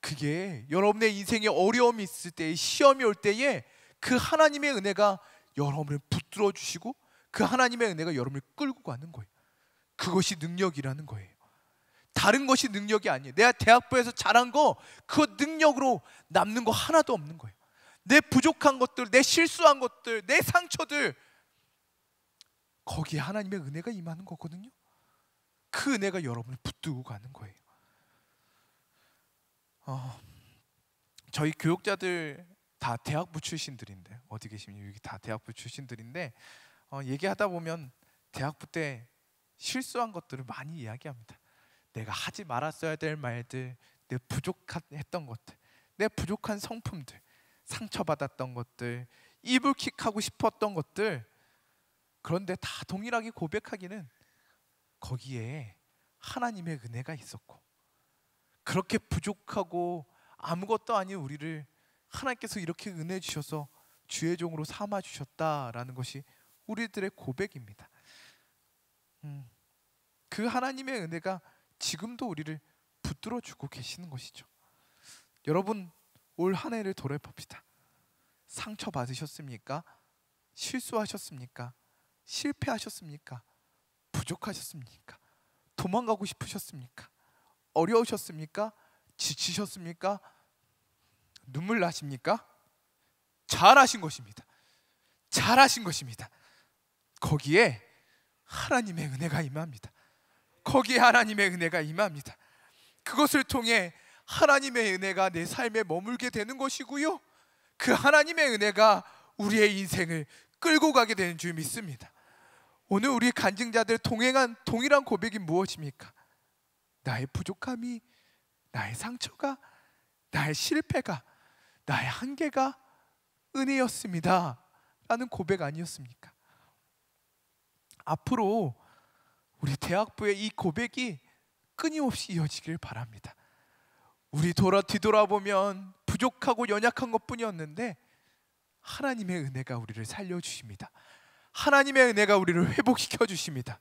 그게 여러분의 인생에 어려움이 있을 때, 시험이 올 때에 그 하나님의 은혜가 여러분을 붙들어 주시고 그 하나님의 은혜가 여러분을 끌고 가는 거예요. 그것이 능력이라는 거예요. 다른 것이 능력이 아니에요. 내가 대학부에서 잘한 거, 그 능력으로 남는 거 하나도 없는 거예요. 내 부족한 것들, 내 실수한 것들, 내 상처들, 거기에 하나님의 은혜가 임하는 거거든요. 그 은혜가 여러분을 붙들고 가는 거예요. 저희 교육자들 다 대학부 출신들인데, 어디 계시면 여기 다 대학부 출신들인데, 얘기하다 보면 대학부 때 실수한 것들을 많이 이야기합니다. 내가 하지 말았어야 될 말들, 내 부족했던 것들, 내 부족한 성품들, 상처받았던 것들, 이불킥하고 싶었던 것들, 그런데 다 동일하게 고백하기는 거기에 하나님의 은혜가 있었고, 그렇게 부족하고 아무것도 아닌 우리를 하나님께서 이렇게 은혜 주셔서 주의 종으로 삼아 주셨다라는 것이 우리들의 고백입니다. 그 하나님의 은혜가 지금도 우리를 붙들어 주고 계시는 것이죠. 여러분, 올 한 해를 돌아봅시다. 상처 받으셨습니까? 실수하셨습니까? 실패하셨습니까? 부족하셨습니까? 도망가고 싶으셨습니까? 어려우셨습니까? 지치셨습니까? 눈물 나십니까? 잘하신 것입니다. 잘하신 것입니다. 거기에 하나님의 은혜가 임합니다. 거기에 하나님의 은혜가 임합니다. 그것을 통해 하나님의 은혜가 내 삶에 머물게 되는 것이고요, 그 하나님의 은혜가 우리의 인생을 끌고 가게 되는 줄 믿습니다. 오늘 우리 간증자들 동행한 동일한 고백이 무엇입니까? 나의 부족함이, 나의 상처가, 나의 실패가, 나의 한계가 은혜였습니다 라는 고백 아니었습니까? 앞으로 우리 대학부의 이 고백이 끊임없이 이어지길 바랍니다. 우리 뒤돌아보면 부족하고 연약한 것뿐이었는데 하나님의 은혜가 우리를 살려주십니다. 하나님의 은혜가 우리를 회복시켜 주십니다.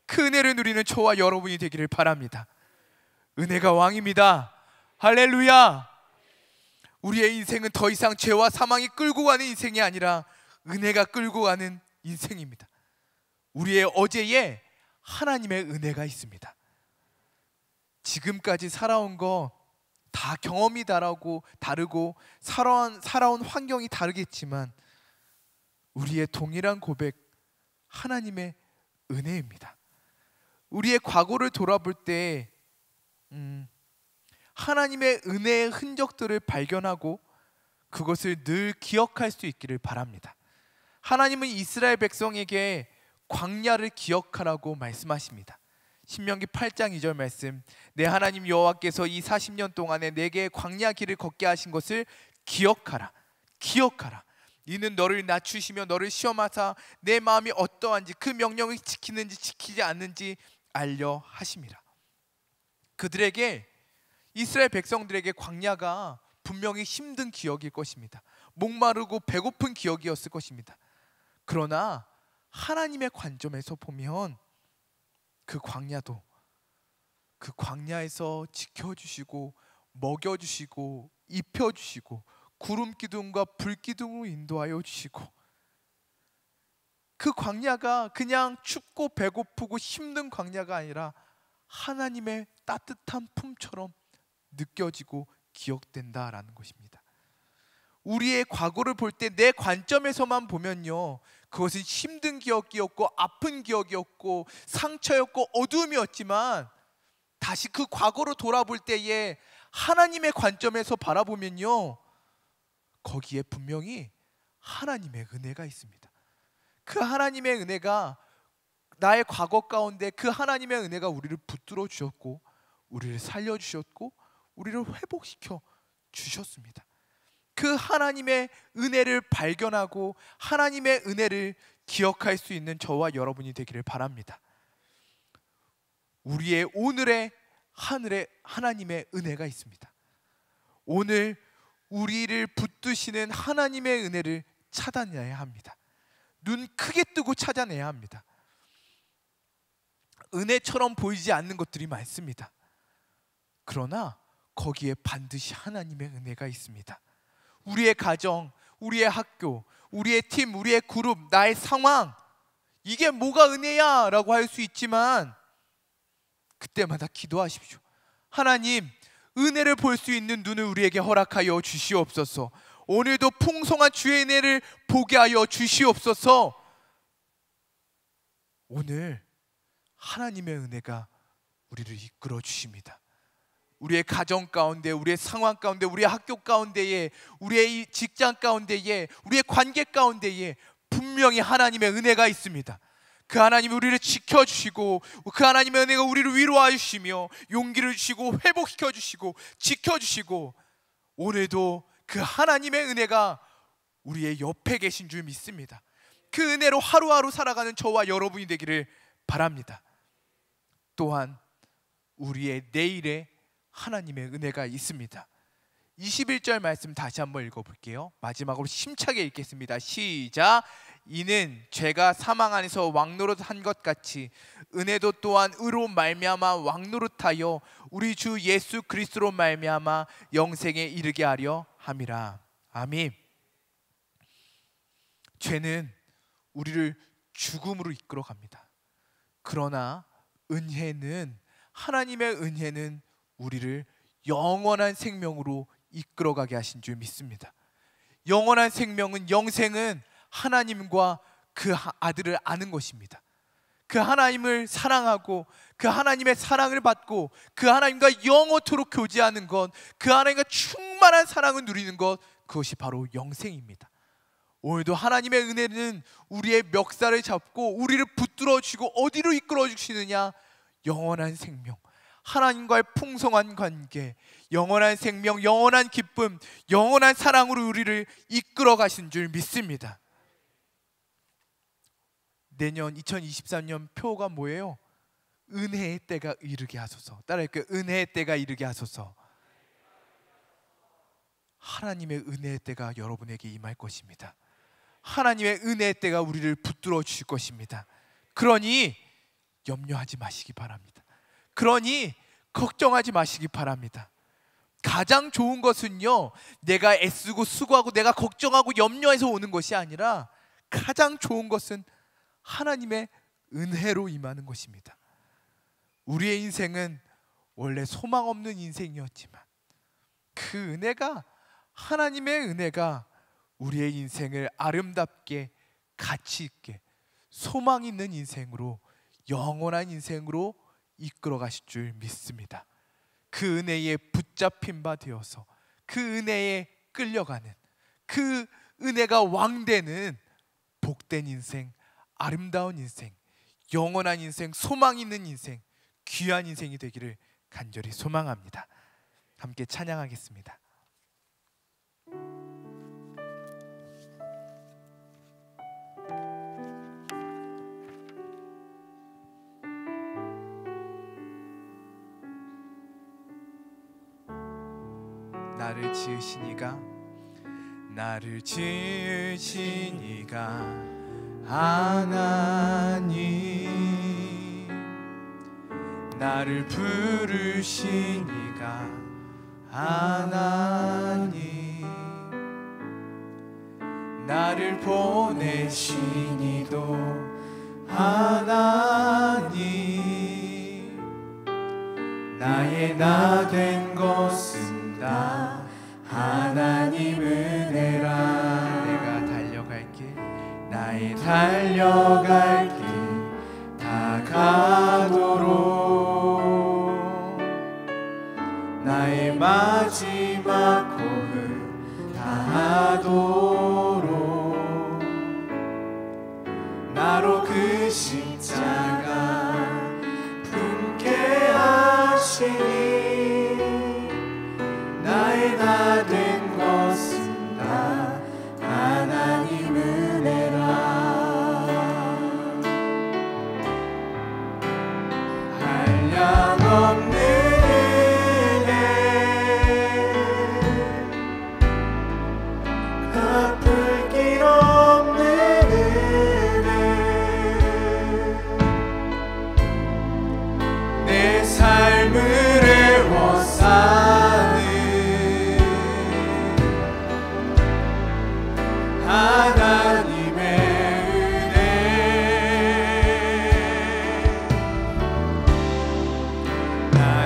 그 은혜를 누리는 저와 여러분이 되기를 바랍니다. 은혜가 왕입니다. 할렐루야. 우리의 인생은 더 이상 죄와 사망이 끌고 가는 인생이 아니라 은혜가 끌고 가는 인생입니다. 우리의 어제에 하나님의 은혜가 있습니다. 지금까지 살아온 거 다 경험이 다르고 살아온 환경이 다르겠지만 우리의 동일한 고백, 하나님의 은혜입니다. 우리의 과거를 돌아볼 때 하나님의 은혜의 흔적들을 발견하고 그것을 늘 기억할 수 있기를 바랍니다. 하나님은 이스라엘 백성에게 광야를 기억하라고 말씀하십니다. 신명기 8장 2절 말씀, 내 하나님 여호와께서 이 40년 동안에 내게 광야 길을 걷게 하신 것을 기억하라. 기억하라. 이는 너를 낮추시며 너를 시험하사 내 마음이 어떠한지 그 명령을 지키는지 지키지 않는지 알려 하심이라. 그들에게, 이스라엘 백성들에게 광야가 분명히 힘든 기억일 것입니다. 목마르고 배고픈 기억이었을 것입니다. 그러나 하나님의 관점에서 보면 그 광야도, 그 광야에서 지켜주시고 먹여주시고 입혀주시고 구름 기둥과 불 기둥으로 인도하여 주시고, 그 광야가 그냥 춥고 배고프고 힘든 광야가 아니라 하나님의 따뜻한 품처럼 느껴지고 기억된다라는 것입니다. 우리의 과거를 볼 때 내 관점에서만 보면요, 그것은 힘든 기억이었고 아픈 기억이었고 상처였고 어두움이었지만, 다시 그 과거로 돌아볼 때에 하나님의 관점에서 바라보면요, 거기에 분명히 하나님의 은혜가 있습니다. 그 하나님의 은혜가, 나의 과거 가운데 그 하나님의 은혜가 우리를 붙들어 주셨고 우리를 살려주셨고 우리를 회복시켜 주셨습니다. 그 하나님의 은혜를 발견하고 하나님의 은혜를 기억할 수 있는 저와 여러분이 되기를 바랍니다. 우리의 오늘의 하늘에 하나님의 은혜가 있습니다. 오늘 우리를 붙드시는 하나님의 은혜를 찾아내야 합니다. 눈 크게 뜨고 찾아내야 합니다. 은혜처럼 보이지 않는 것들이 많습니다. 그러나 거기에 반드시 하나님의 은혜가 있습니다. 우리의 가정, 우리의 학교, 우리의 팀, 우리의 그룹, 나의 상황, 이게 뭐가 은혜야? 라고 할 수 있지만 그때마다 기도하십시오. 하나님, 은혜를 볼 수 있는 눈을 우리에게 허락하여 주시옵소서. 오늘도 풍성한 주의 은혜를 보게 하여 주시옵소서. 오늘 하나님의 은혜가 우리를 이끌어 주십니다. 우리의 가정 가운데, 우리의 상황 가운데, 우리의 학교 가운데에, 우리의 직장 가운데에, 우리의 관계 가운데에 분명히 하나님의 은혜가 있습니다. 그 하나님이 우리를 지켜주시고, 그 하나님의 은혜가 우리를 위로하여 주시며 용기를 주시고 회복시켜 주시고 지켜주시고, 오늘도 그 하나님의 은혜가 우리의 옆에 계신 줄 믿습니다. 그 은혜로 하루하루 살아가는 저와 여러분이 되기를 바랍니다. 또한 우리의 내일에 하나님의 은혜가 있습니다. 21절 말씀 다시 한번 읽어볼게요. 마지막으로 힘차게 읽겠습니다. 시작. 이는 죄가 사망 안에서 왕노릇한 것 같이 은혜도 또한 의로 말미암아 왕노릇하여 우리 주 예수 그리스도로 말미암아 영생에 이르게 하려 함이라. 아멘. 죄는 우리를 죽음으로 이끌어 갑니다. 그러나 은혜는, 하나님의 은혜는 우리를 영원한 생명으로 이끌어가게 하신 줄 믿습니다. 영원한 생명은, 영생은 하나님과 그 아들을 아는 것입니다. 그 하나님을 사랑하고 그 하나님의 사랑을 받고 그 하나님과 영원토록 교제하는 것, 그 하나님과 충만한 사랑을 누리는 것, 그것이 바로 영생입니다. 오늘도 하나님의 은혜는 우리의 멱살을 잡고 우리를 붙들어 주시고 어디로 이끌어 주시느냐? 영원한 생명, 하나님과의 풍성한 관계, 영원한 생명, 영원한 기쁨, 영원한 사랑으로 우리를 이끌어 가신 줄 믿습니다. 내년 2023년 표가 뭐예요? 은혜의 때가 이르게 하소서. 따라할게요. 은혜의 때가 이르게 하소서. 하나님의 은혜의 때가 여러분에게 임할 것입니다. 하나님의 은혜의 때가 우리를 붙들어 주실 것입니다. 그러니 염려하지 마시기 바랍니다. 그러니 걱정하지 마시기 바랍니다. 가장 좋은 것은요, 내가 애쓰고 수고하고 내가 걱정하고 염려해서 오는 것이 아니라 가장 좋은 것은 하나님의 은혜로 임하는 것입니다. 우리의 인생은 원래 소망 없는 인생이었지만 그 은혜가, 하나님의 은혜가 우리의 인생을 아름답게, 가치 있게, 소망 있는 인생으로, 영원한 인생으로 이끌어 가실 줄 믿습니다. 그 은혜에 붙잡힌 바 되어서 그 은혜에 끌려가는, 그 은혜가 왕되는 복된 인생, 아름다운 인생, 영원한 인생, 소망 있는 인생, 귀한 인생이 되기를 간절히 소망합니다. 함께 찬양하겠습니다. 나를 지으시니가, 나를 지으시니가 하나님, 나를 부르시니가 하나님, 나를 보내시니도 하나님, 나의 나 된 것은 다 하나님 은혜라. 내가 달려갈 길, 나의 달려갈 길 다 가도록, 나의 마지막 호흡 다하도록, 나로 그 십자가 품게 하시니, 나의 나 된 것은 다 하나님 은혜라. 한량없는 은혜, 갚을 길 없는 은혜, 내 삶을 애워싸는 하나님의 은혜, 나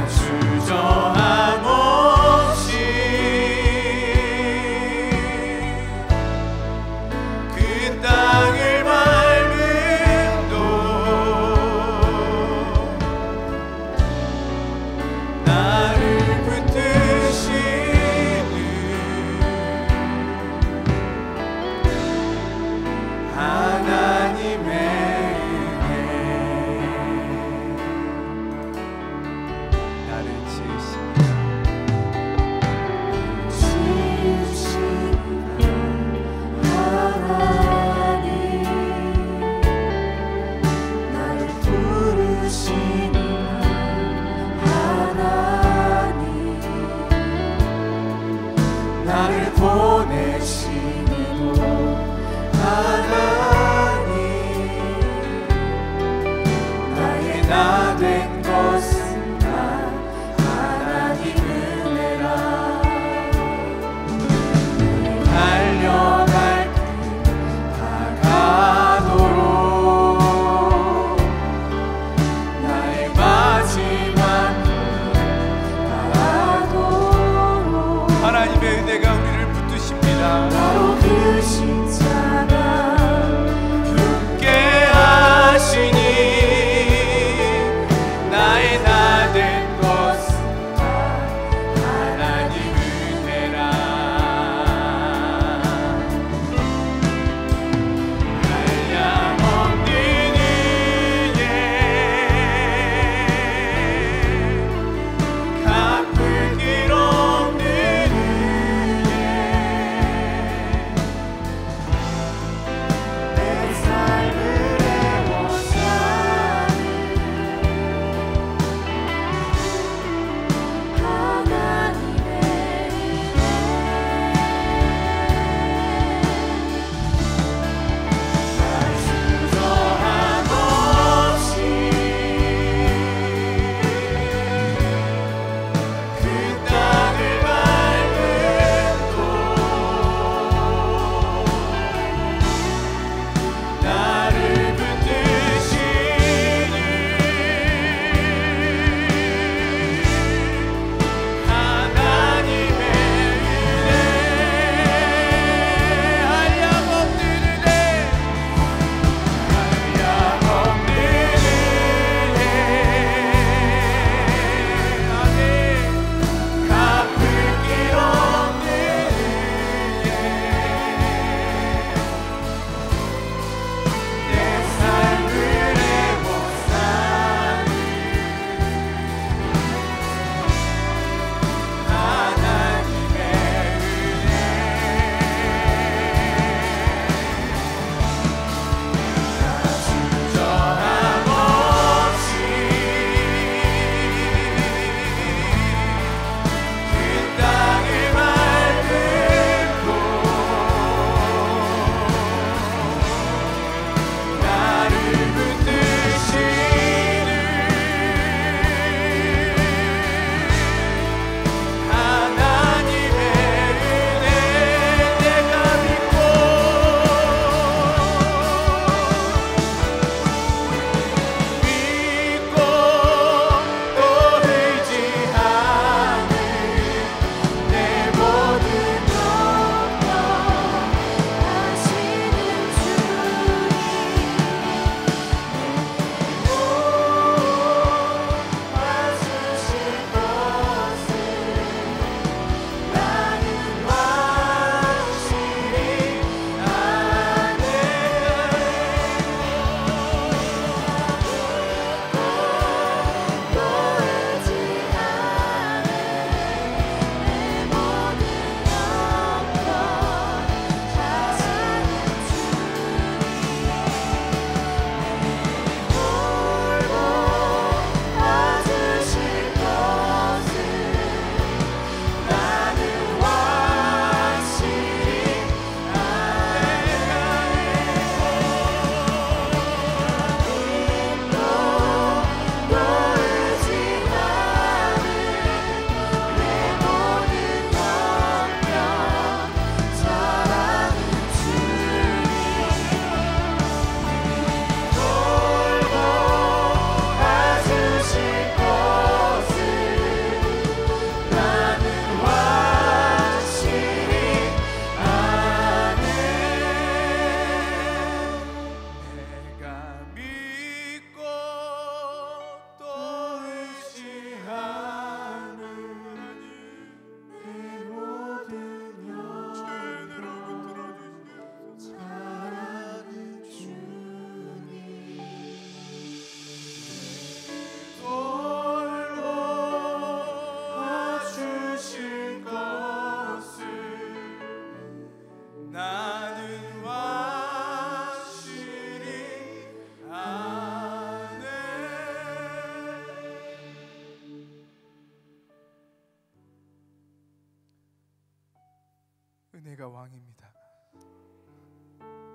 은혜가 왕입니다.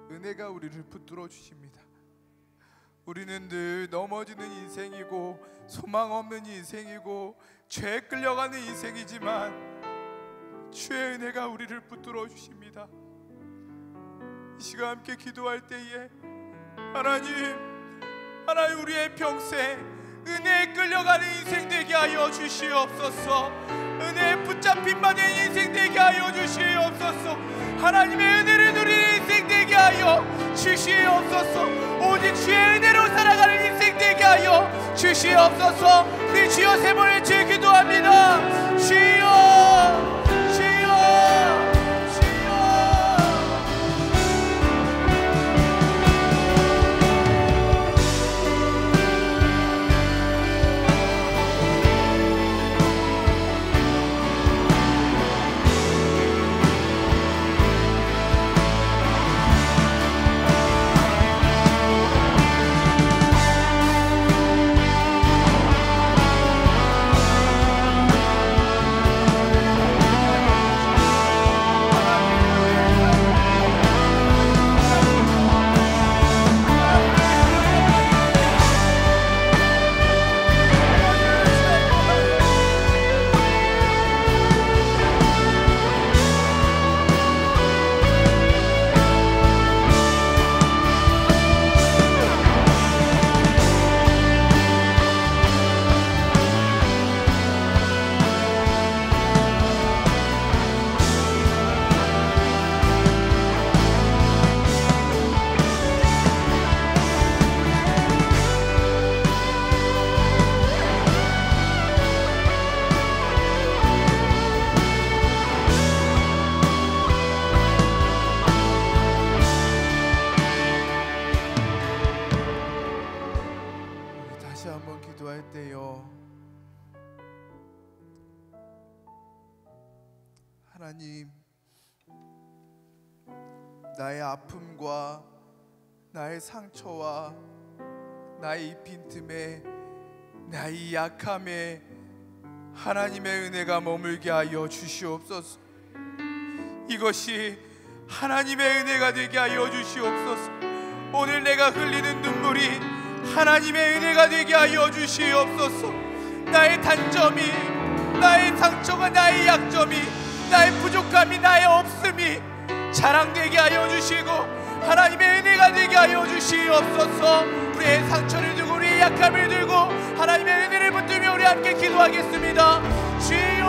은혜가 우리를 붙들어 주십니다. 우리는 늘 넘어지는 인생이고 소망 없는 인생이고 죄에 끌려가는 인생이지만 주의 은혜가 우리를 붙들어 주십니다. 이 시간 함께 기도할 때에 하나님 우리의 평생 은혜에 끌려가는 인생 되게 하여 주시옵소서. 은혜에 붙잡힌 바된 인생 되게 하여 주시옵소서. 하나님의 은혜를 누리는 인생 되게 하여 주시옵소서. 오직 주의 은혜로 살아가는 인생 되게 하여 주시옵소서. 우리 주여 세 번을 주여 기도합니다. 주여 하나님, 나의 아픔과 나의 상처와 나의 이 빈틈에 나의 약함에 하나님의 은혜가 머물게 하여 주시옵소서. 이것이 하나님의 은혜가 되게 하여 주시옵소서. 오늘 내가 흘리는 눈물이 하나님의 은혜가 되게 하여 주시옵소서. 나의 단점이, 나의 상처가, 나의 약점이, 나의 부족함이, 나의 없음이 자랑되게 하여 주시고 하나님의 은혜가 되게 하여 주시옵소서. 우리의 상처를 들고 우리의 약함을 들고 하나님의 은혜를 붙들며 우리 함께 기도하겠습니다. 주여,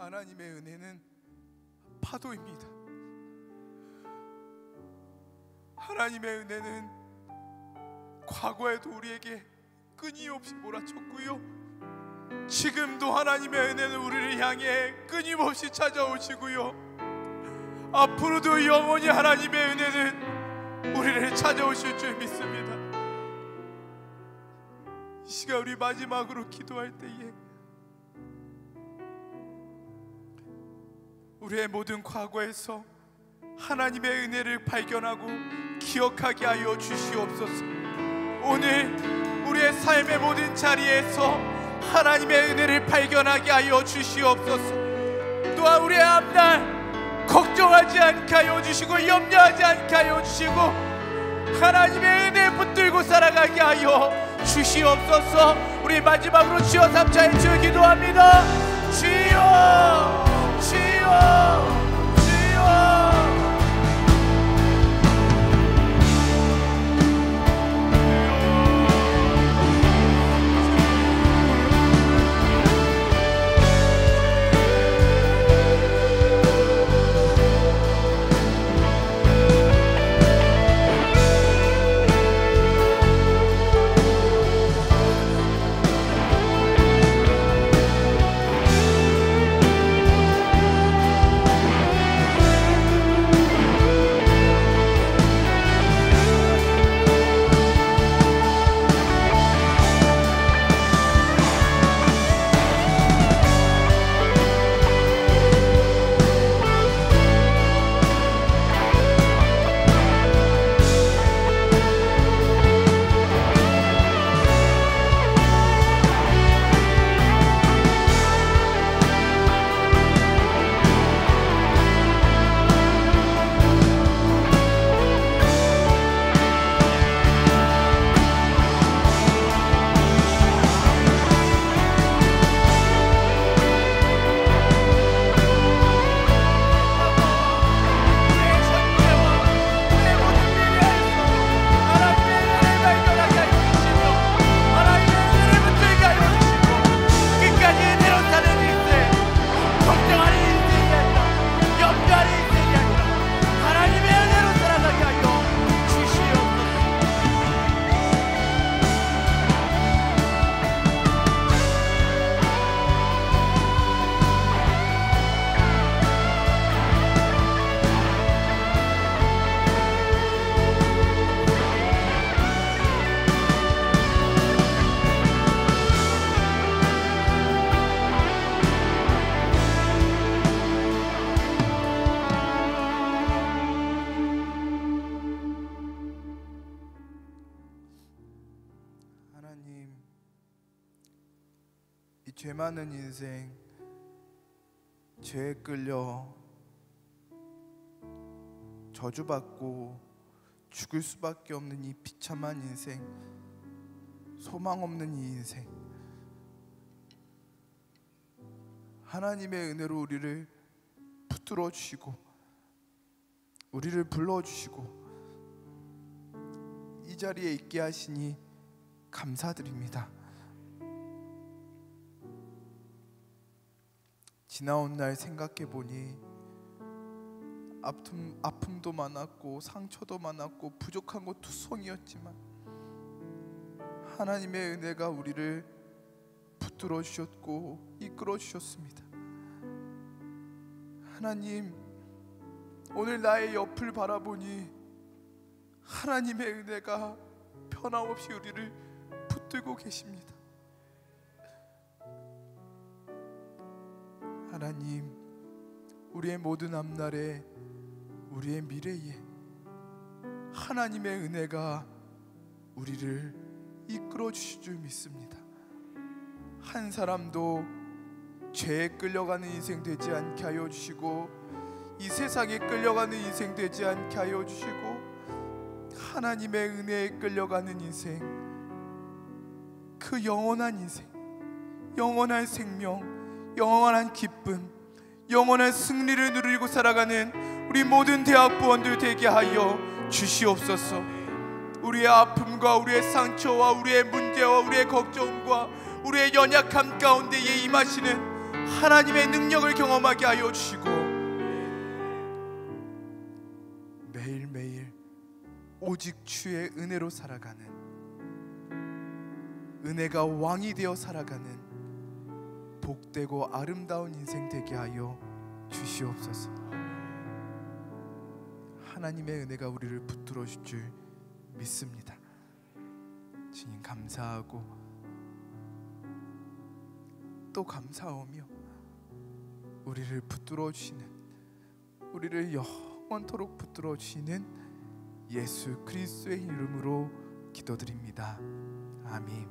하나님의 은혜는 파도입니다. 하나님의 은혜는 과거에도 우리에게 끊임없이 몰아쳤고요, 지금도 하나님의 은혜는 우리를 향해 끊임없이 찾아오시고요, 앞으로도 영원히 하나님의 은혜는 우리를 찾아오실 줄 믿습니다. 이 시간 우리 마지막으로 기도할 때에 우리의 모든 과거에서 하나님의 은혜를 발견하고 기억하게 하여 주시옵소서. 오늘 우리의 삶의 모든 자리에서 하나님의 은혜를 발견하게 하여 주시옵소서. 또한 우리의 앞날 걱정하지 않게 하여 주시고 염려하지 않게 하여 주시고 하나님의 은혜에 붙들고 살아가게 하여 주시옵소서. 우리 마지막으로 주여 삼차의 주여 기도합니다. 주여 주여 죄 많은 인생, 죄에 끌려 저주받고 죽을 수밖에 없는 이 비참한 인생, 소망 없는 이 인생, 하나님의 은혜로 우리를 붙들어 주시고 우리를 불러 주시고 이 자리에 있게 하시니 감사드립니다. 지나온 날 생각해 보니 아픔도 많았고 상처도 많았고 부족한 것 투성이었지만 하나님의 은혜가 우리를 붙들어 주셨고 이끌어 주셨습니다. 하나님, 오늘 나의 옆을 바라보니 하나님의 은혜가 변함없이 우리를 붙들고 계십니다. 하나님, 우리의 모든 앞날에, 우리의 미래에 하나님의 은혜가 우리를 이끌어 주실 줄 믿습니다. 한 사람도 죄에 끌려가는 인생 되지 않게 하여 주시고 이 세상에 끌려가는 인생 되지 않게 하여 주시고 하나님의 은혜에 끌려가는 인생, 그 영원한 인생, 영원한 생명, 영원한 기쁨, 영원한 승리를 누리고 살아가는 우리 모든 대학부원들 되게 하여 주시옵소서. 우리의 아픔과 우리의 상처와 우리의 문제와 우리의 걱정과 우리의 연약함 가운데에 임하시는 하나님의 능력을 경험하게 하여 주시고 매일매일 오직 주의 은혜로 살아가는, 은혜가 왕이 되어 살아가는 복되고 아름다운 인생 되게 하여 주시옵소서. 하나님의 은혜가 우리를 붙들어 줄 줄 믿습니다. 주님 감사하고 또 감사하며 우리를 붙들어 주시는, 우리를 영원토록 붙들어 주시는 예수 그리스도의 이름으로 기도드립니다. 아멘.